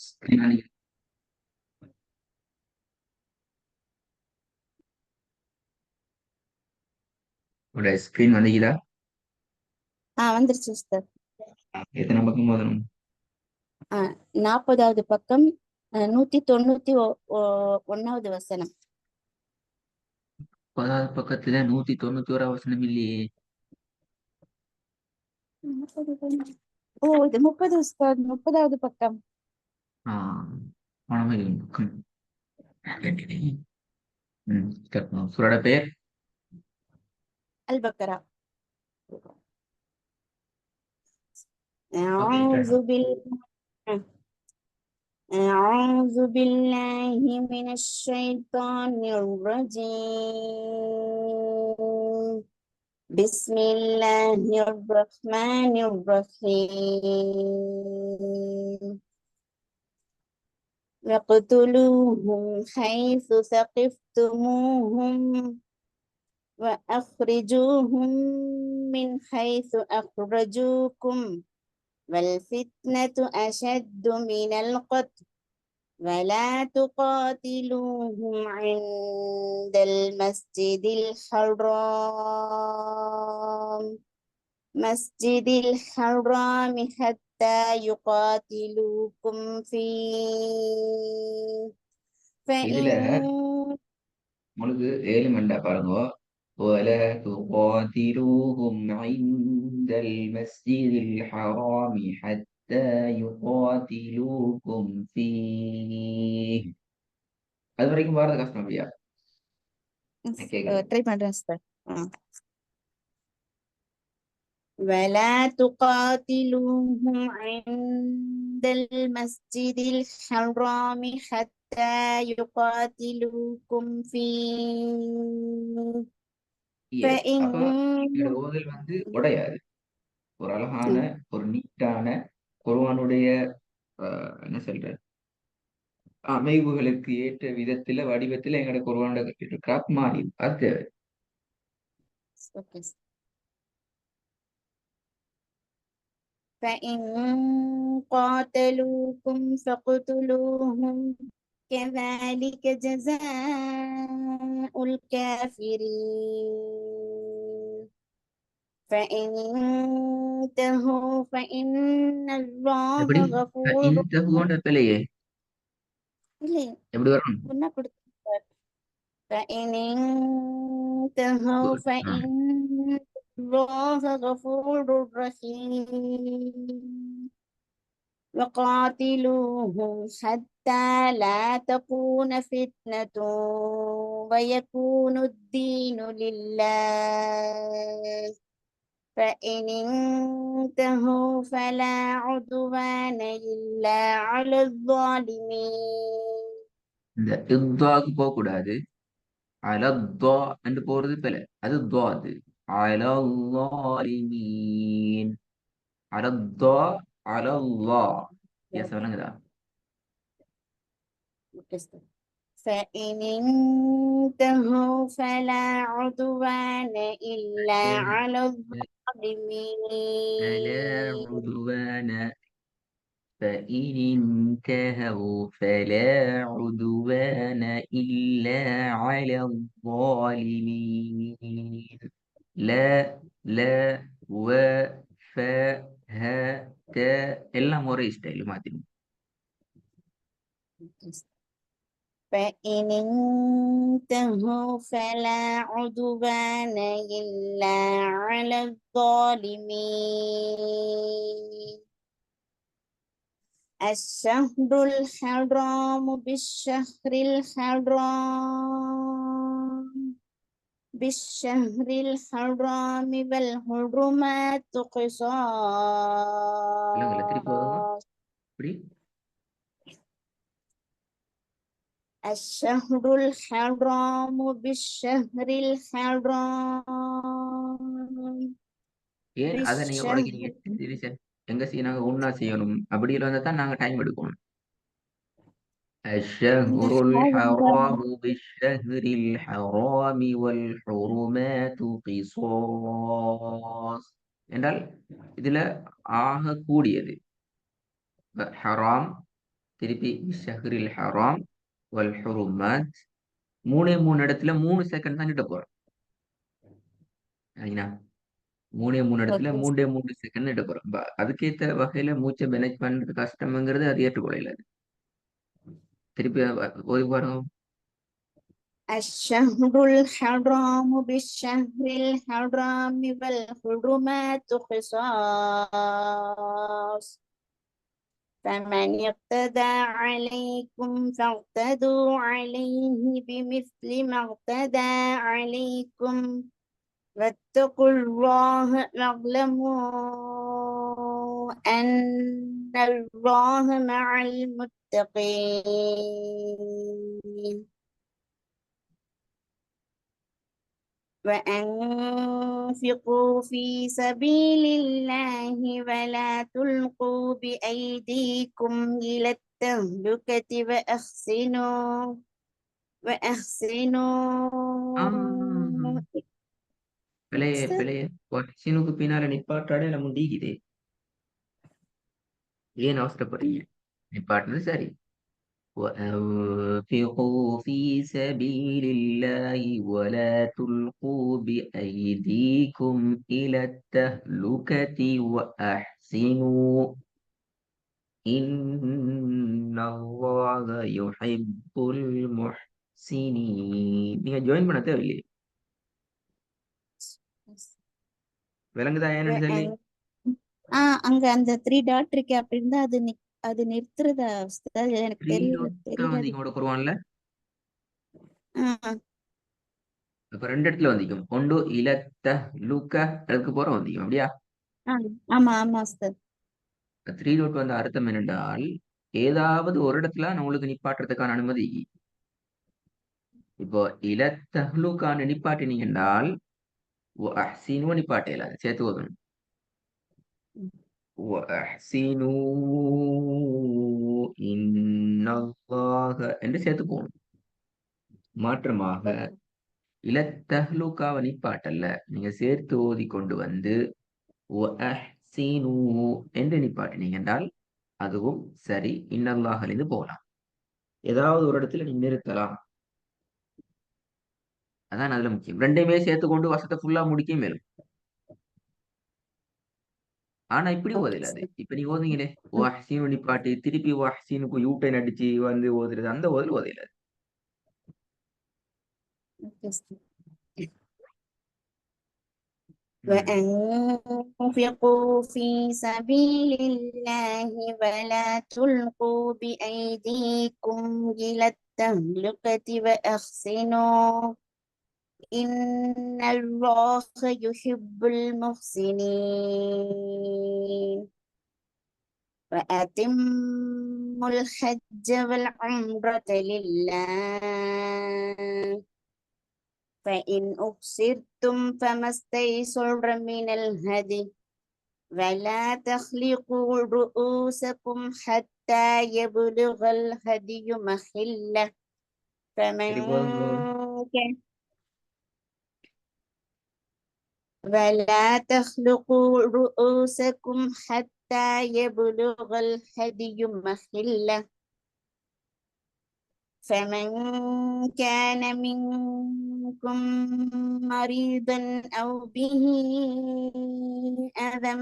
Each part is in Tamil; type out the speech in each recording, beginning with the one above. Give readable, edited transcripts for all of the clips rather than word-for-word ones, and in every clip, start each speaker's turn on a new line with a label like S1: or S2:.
S1: ஸ்கிரீன் அடிக்குது. உங்களோட ஸ்கிரீன் வந்தீங்களா?
S2: வந்துருச்சு சிஸ்டர்.
S1: எத்தனை பக்கம் போதணும்?
S2: 40வது பக்கம், 191வது வசனம்.
S1: 10வது பக்கத்துல 191 வசனம் இல்லையே.
S2: 30. ஓ, இது 30 உஸ்தாத், 30வது பக்கம்.
S1: பணம் பக்கம். சுரோட பெயர்
S2: அல் பக்கரா.
S1: ஓகே.
S2: أعوذ بالله أعوذ بالله من الشيطان الرجيم. بسم الله الرحمن الرحيم. واقتلوهم حيث ثقفتموهم وأخرجوهم من حيث أخرجوكم والفتنة أشد من القتل ولا تقاتلوهم عند المسجد الحرام حتى يقاتلوكم فيه فإن
S1: இதுல உங்களுக்கு 7 மண்டா பாருங்க. ولا تقاتلوهم عند المسجد الحرام حتى يقاتلوكم فيه. அது வரைக்கும் பாரத கஷ்டம் இல்லையா? கேக்குது.
S2: ட்ரை பண்றேன் சார். ولا تقاتلوهم عند المسجد الحرام حتى يقاتلوكم فيه
S1: எஸ்,
S2: فإن
S1: அப்ப என்னோட ஓதல் வந்து உடையாது. ஒரு அழகான ஒரு நீட்டான குர்ஆனுடைய என்ன சொல்ற அமைவுகளுக்கு ஏற்ற விதத்துல வடிவத்துல எங்களோட குர்ஆனோட கட்டிட்டு கிராப் மாறி அது தேவை.
S2: Okay. فإن قاتلوكم فاقتلوهم كذلك جزاء الكافرين فإن انتهوا فإن الله
S1: எப்படி
S2: غفور.
S1: இந்த போன்ற பிள்ளையே
S2: இல்லை,
S1: எப்படி வரும்?
S2: சொன்னா கொடுத்தார். فإن انتهوا
S1: Good.
S2: فإن الله غفور رحيم وقاتلوهم حتى لا تكون فتنة ويكون الدين لله فإن انتهوا فلا عدوان إلا على الظالمين.
S1: இந்த இத்வாக்கு போக கூடாது. அலத்தா என்று போறது பில, அது துவாது. அலல்லாலிமீன் அலத்தா அலல்லா. எஸ், சொல்லுங்கதா.
S2: فإن انتهوا فلا عدوان إلا على
S1: فلا
S2: الظالمين.
S1: عدوان فإن انتهوا فلا عدوان إلا على الظالمين. لا لا و ف ه ت எல்லாம் ஒரே ஸ்டைல் மாத்திடும்.
S2: فإن انتهوا فلا عدوان إلا على الظالمين. الشهر الحرام بالشهر الحرام والحرمات
S1: இல்லைங்களா? திருப்பி வருங்க.
S2: قصاص.
S1: இப்படி
S2: الشهر الحرام بالشهر الحرام
S1: ஏன் அதை நீங்க
S2: بالشهر
S1: உடைக்கிறீங்க? டிவிஷன் எங்க நாங்க ஒன்னா செய்யணும். அப்படி இருந்தா தான் நாங்க டைம் எடுக்கணும். الشهر الحرام بالشهر الحرام والحرمات قصاص என்றால் இதுல ஆக கூடியது ஹராம் திருப்பி ஷஹ்ரில் ஹராம் வல் ஹுருமாத். மூணு இடத்துல 3 செகண்ட் தான் கிட்ட போறோம். சரிங்களா? மூணு இடத்துல
S2: ஓகே
S1: 3 இட போறோம். அதுக்கேத்த வகையில மூச்சை மேனேஜ் பண்றது கஷ்டம்ங்கிறது அது ஏற்றுக்கொள்ள. திருப்பி ஓதி பாருங்க.
S2: الشهر الحرام بالشهر الحرام والحرمات قصاص فمن اعتدى عليكم فاعتدوا عليه بمثل ما اعتدى عليكم واتقوا الله واعلموا أن الله مع المتقين وأنفقوا في سبيل الله ولا تلقوا بأيديكم إلى التهلكة وأحسنوا
S1: பிழைய வஹ்சினுக்கு பின்னால நிப்பாட்டாட எல்லாம் முடிக்குது. ஏன் அவசரப்படுறீங்க? நிப்பாட்டுறது சரி. وأنفقوا في سبيل الله ولا تلقوا بأيديكم إلى التهلكة وأحسنوا إن الله يحب المحسنين. நீங்க ஜாயின் பண்ண தேவையில்லையே. விளங்குதா என்னன்னு சொல்லி?
S2: அங்க அந்த 3 டாட் இருக்கு அப்படி இருந்தா அது நிறுத்துறதா உஸ்தாத்? எனக்கு
S1: 3
S2: தெரியல
S1: டாட்
S2: தெரியாது.
S1: வந்தீங்க குர்ஆன்ல.
S2: ஆ,
S1: அப்ப 2 இடத்துல வந்திக்கும். ஒன்று இலத்த லூக்க அதுக்கு போற வந்திக்கும் அப்படியா?
S2: ஆ, ஆமா ஆமா உஸ்தாத்.
S1: 3 டாட் வந்த அர்த்தம் என்னென்றால் ஏதாவது ஒரு இடத்துல நம்மளுக்கு நிப்பாட்டுறதுக்கான அனுமதி. இப்போ இலத்தஹ்லுக்கான நிப்பாட்டினீங்க என்றால் அஹ்சினு நிப்பாட்டையில சேர்த்து ஓதணும். இன்னல்லாஹ என்று சேர்த்து போகணும். மாற்றமாக இலத்தஹ்லுக்காவை நிப்பாட்டல்ல, நீங்க சேர்த்து ஓதி கொண்டு வந்து என்று நிப்பாட்டினீங்க என்றால் அதுவும் சரி. இன்னல்லாஹிலிருந்து போகலாம். ஏதாவது ஒரு இடத்துல நீங்க நிறுத்தலாம். அதான் அதுல முக்கியம். ரெண்டையுமே சேர்த்து கொண்டு வசத்தை ஃபுல்லா முடிக்க மேலும். ஆனா இப்படி
S2: ஓகே
S1: ஓதலாது.
S2: உஸ்தாத்.
S1: இப்ப நீங்க ஓதுங்களே வஹ்சீனு நிப்பாட்டி திருப்பி வஹ்சீனுக்கு யூட்டன் அடிச்சு வந்து ஓதுறது அந்த ஓதல் ஓதலாது.
S2: ஓகே உஸ்தாத்.
S1: ம்.
S2: وأنفقوا في سبيل الله ولا تلقوا بأيديكم إلى التهلكة وأحسنوا إن الله يحب المحسنين وأتموا الحج والعمرة لله فإن أحصرتم فما استيسر من الهدي ولا تخلقوا رؤوسكم حتى يبلغ الهدي محله فمن
S1: சரி போதும் போதும்.
S2: كان ولا تخلقوا رؤوسكم حتى يبلغ الهدي محله فمن كان منكم مريضا أو به أذى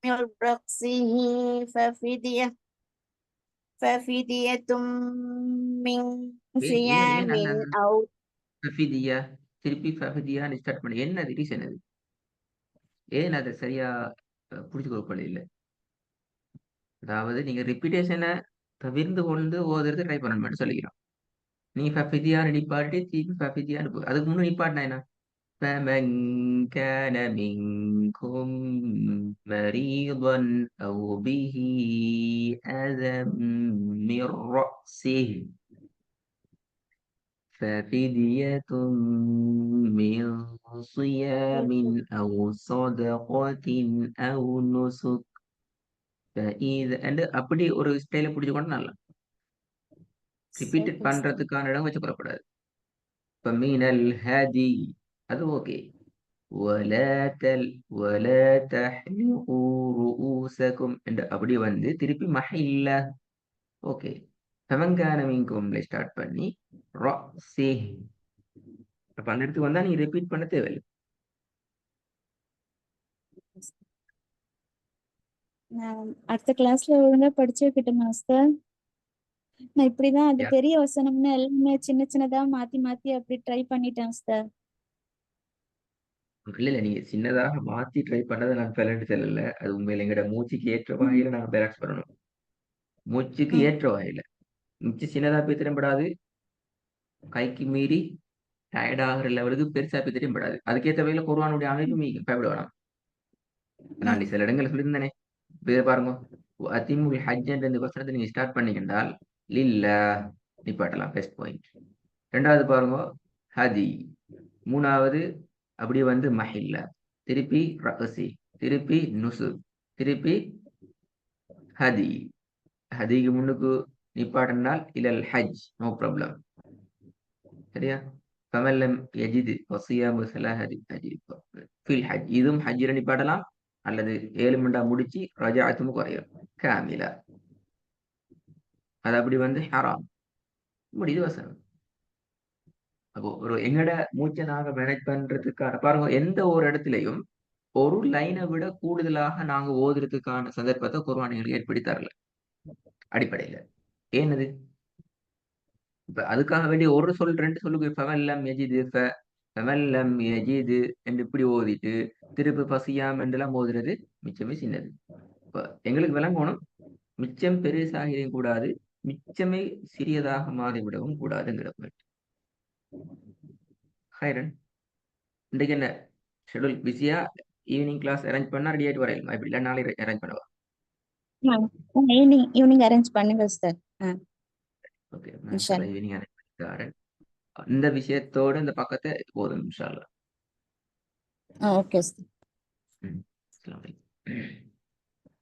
S2: من رأسه ففدية من
S1: ஏன்
S2: صيام
S1: அந்த
S2: أو
S1: ஃபஃபிதியா திருப்பி ஃபஃபிதியான்னு ஸ்டார்ட் பண்ணி என்ன ரீசன் அது? ஏன் அதை சரியா புரிஞ்சு கொள்ளப்பட இல்லை? அதாவது நீங்க ரிப்பீட்டேஷனை தவிர்த்து கொண்டு ஓதுறது ட்ரை பண்ணணும்னு சொல்லிக்கிறோம். நீ ஃபஃபிதியான்னு நிப்பாட்டி திருப்பி ஃபஃபிதியான்னு அதுக்கு முன்னே நிப்பாட்டினா என்ன? فمن كان منكم مريضا أو به أذى من رأسه ففدية من صيام أو صدقة أو نسك فإذا அப்படி ஒரு ஸ்டைல பிடிச்சுக்கொண்டு நல்லா ரிப்பீட் பண்றதுக்கான இடம் வச்சு கொள்ளக்கூடாது. இப்போ மீனல் ஹதி அது ஓகே. ولا ولا تحلقوا رؤوسكم என்று அப்படி வந்து திருப்பி மஹில்ல ஓகே. ஃபமன்கான மின்கும்ல ஸ்டார்ட் பண்ணி ரஸி. அப்ப அந்த இடத்துக்கு வந்தா நீங்க ரிப்பீட் பண்ண தேவையில்லை.
S2: நான் அடுத்த கிளாஸ்ல ஒழுங்கா படிச்சு வைக்கட்டும் மாஸ்டர். நான் இப்படிதான் அது
S1: யா.
S2: பெரிய வசனம்னு எல்லாமே சின்ன சின்னதா மாத்தி மாத்தி அப்படி ட்ரை பண்ணிட்டேன் மாஸ்டர்.
S1: இல்ல இல்ல, நீங்க சின்னதாக மாத்தி ட்ரை பண்ணதை நான் பிளண்டு செல்லல. அது உண்மையில எங்கட மூச்சுக்கு ஏற்ற
S2: ம்,
S1: வகையில நாங்க பேலன்ஸ் பண்ணணும். மூச்சுக்கு
S2: ம்,
S1: ஏற்ற வகையில மூச்சு சின்னதா போய் திறம்படாது, கைக்கு மீறி டயர்ட் ஆகிற லெவலுக்கு பெருசா போய் திறம்படாது. அதுக்கேற்ற வகையில குர்ஆனுடைய அமைப்பு மீங்க பயப்பட நான்
S2: ம்,
S1: சில இடங்கள்ல சொல்லியிருந்தேனே. இப்ப இதை பாருங்க, அதிமுல் ஹஜ் என்ற இந்த வசனத்தை நீங்க ஸ்டார்ட் பண்ணீங்க என்றால் லில்லா நிப்பாட்டலாம், பெஸ்ட் பாயிண்ட். ரெண்டாவது பாருங்க ஹதி. மூணாவது அப்படியே வந்து மஹில்லா, திருப்பி ரகசி, திருப்பி நுசு, திருப்பி ஹதி. ஹதிக்கு முன்னுக்கு நிப்பாட்டினால் இலல் ஹஜ், நோ ப்ராப்ளம். சரியா? ஃபமல்லம் யஜிது வசியாமு ஸலாஹதி அஜ்ரி ஃபில் ஹஜ். இதுவும் ஹஜ்ஜில் நிப்பாட்டலாம், அல்லது 7 மண்டா முடிச்சு ரஜாத்தும் குறையும் காமிலா. அது அப்படி வந்து ஹராம் முடியுது வசனம். அப்போ ஒரு எங்கட மூச்சை நாங்க மேனேஜ் பண்றதுக்கான பாருங்க, எந்த ஒரு இடத்துலையும் ஒரு லைனை விட கூடுதலாக நாங்க ஓதுறதுக்கான சந்தர்ப்பத்தை குர்ஆன் எங்களுக்கு ஏற்படுத்தி தரல அடிப்படையில. ஏனது? இப்ப அதுக்காக வேண்டிய ஒரு சொல் ரெண்டு சொல்லுக்கு ஃபமல்லம் யஜிது ஃபமல்லம் யஜிது என்று இப்படி ஓதிட்டு திருப்பி பசியாம் என்றெல்லாம் ஓதுறது மிச்சமே சின்னது. இப்ப எங்களுக்கு விளங்கணும், மிச்சம் பெருசாகியும் கூடாது, மிச்சமே சிறியதாக மாறிவிடவும் கூடாதுங்கிற பாயிண்ட். ஹைரன், இன்றைக்கு என்ன ஷெடியூல் பிஸியா? ஈவினிங் கிளாஸ் அரேஞ்ச் பண்ணா ரெடி ஆயிட்டு வரையிலுமா? இப்படி இல்லை நாளை அரேஞ்ச் பண்ணவா?
S2: ஈவினிங் ஈவினிங் அரேஞ்ச் பண்ணுங்க சார்.
S1: ஓகே,
S2: இன்ஷா
S1: நான் ஈவினிங் அரேஞ்ச் பண்ணி தரேன். இந்த விஷயத்தோட இந்த பக்கத்தை போதும் இன்ஷா அல்லாஹ்.
S2: Okay sir.
S1: ம். அஸ்ஸலாமு அலைக்கும்.